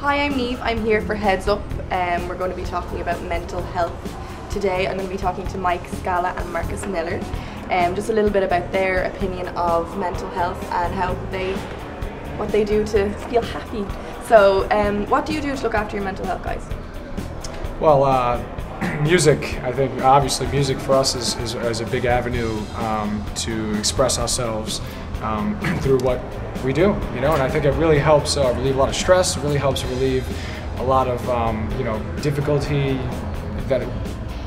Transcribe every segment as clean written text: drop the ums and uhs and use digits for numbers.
Hi, I'm Neve. I'm here for Heads Up. We're going to be talking about mental health today. I'm going to be talking to Mike Scala and Marcus Miller. Just a little bit about their opinion of mental health and what they do to feel happy. So, what do you do to look after your mental health, guys? Well, music. I think obviously music for us is a big avenue to express ourselves through what we do, you know, and I think it really helps relieve a lot of stress. It really helps relieve a lot of difficulty that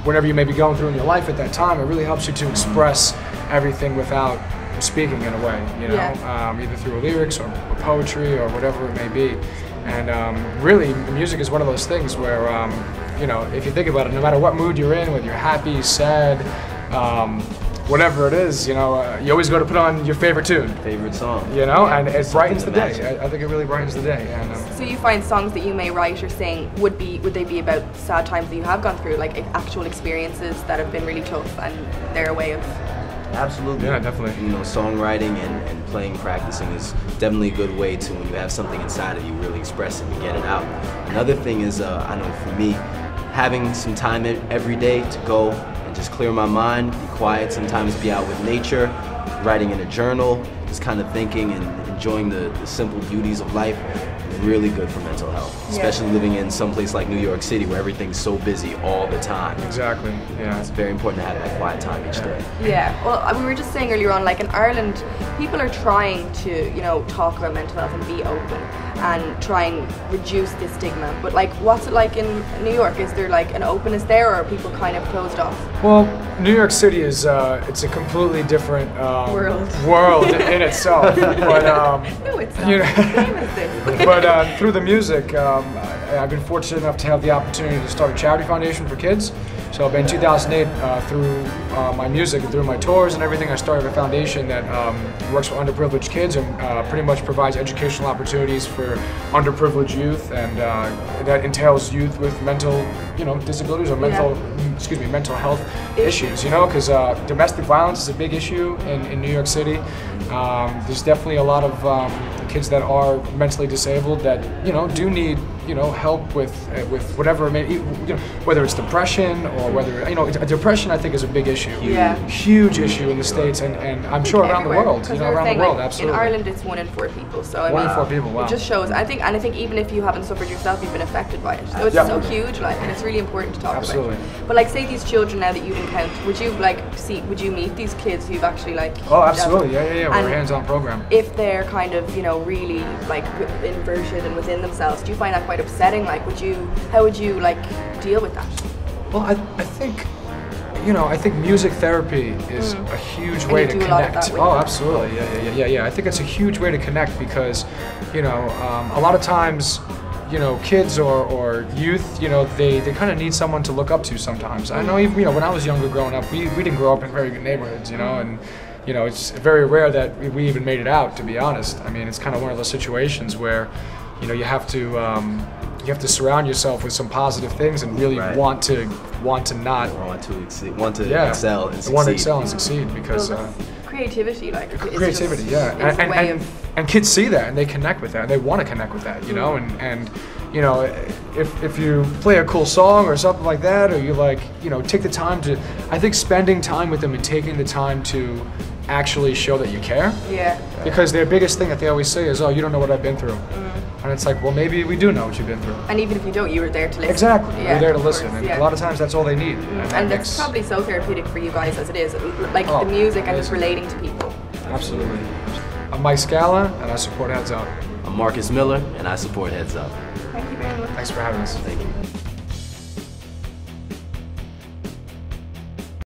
whatever you may be going through in your life at that time. It really helps you to express everything without speaking in a way, you know, either through lyrics or poetry or whatever it may be. And really, music is one of those things where, you know, if you think about it, no matter what mood you're in, whether you're happy, sad, whatever it is, you know, you always go to put on your favorite tune. Favorite song. You know, and it brightens the day. I think it really brightens the day. And, so you find songs that you may write or sing, would they be about sad times that you have gone through, like actual experiences that have been really tough and they're a way of... Absolutely. Yeah, definitely. You know, songwriting and playing, practicing is definitely a good way to, when you have something inside of you, really express it and get it out. Another thing is, I know for me, having some time every day to go and just clear my mind, be quiet, sometimes be out with nature, writing in a journal, just kind of thinking and enjoying the simple beauties of life, really good for mental health, especially living in some place like New York City where everything's so busy all the time. Exactly, yeah. It's very important to have that quiet time each day. Yeah, well, we were just saying earlier on, like in Ireland, people are trying to, you know, talk about mental health and be open and try and reduce this stigma. But like, what's it like in New York? Is there like an openness there, or are people kind of closed off? Well, New York City is it's a completely different world in itself. But no, it's not. You know, but through the music, I've been fortunate enough to have the opportunity to start a charity foundation for kids. So in 2008, through my music and through my tours and everything, I started a foundation that works with underprivileged kids and pretty much provides educational opportunities for underprivileged youth, and that entails youth with mental, you know, disabilities or mental health issues. You know, because domestic violence is a big issue in New York City. There's definitely a lot of kids that are mentally disabled that, you know, do need, you know, help with whatever it may, you know, whether it's depression or whether, you know, depression I think is a big issue. Yeah. Huge issue in the States and I'm sure around the world, you know, around the world, like, absolutely. In Ireland it's 1 in 4 people, so I mean, 1 in 4 people, wow. It just shows, I think even if you haven't suffered yourself, you've been affected by it. So it's so huge, like, and it's really important to talk about. But like, say these children now that you've encountered, would you meet these kids who've actually like... Oh, absolutely, yeah, we're a hands-on program. If they're kind of, you know, really like inverted and within themselves, do you find that quite upsetting? Like, how would you like deal with that? Well, I think, you know, I think music therapy is a huge way to connect. Oh, absolutely, yeah. I think it's a huge way to connect because, you know, a lot of times, you know, kids or youth, you know, they kind of need someone to look up to sometimes. I know, even, you know, when I was younger growing up, we didn't grow up in very good neighborhoods, you know, and, you know, it's very rare that we even made it out, to be honest. I mean, it's kind of one of those situations where, you know, you have to surround yourself with some positive things and really want to excel and succeed. Because creativity, like creativity, and kids see that and they connect with that and they want to connect with that, you know, and you know, if you play a cool song or something like that, or you like, you know, take the time to, I think spending time with them and taking the time to actually show that you care. Yeah. Because their biggest thing that they always say is, oh, you don't know what I've been through. And it's like, well, maybe we do know what you've been through. And even if you don't, you were there to listen. Exactly, you're there to listen. And a lot of times that's all they need. And that's probably so therapeutic for you guys as it is, like the music and just relating to people. Absolutely. I'm Mike Scala, and I support Heads Up. I'm Marcus Miller, and I support Heads Up. Thank you very much. Thanks for having us. Thank you.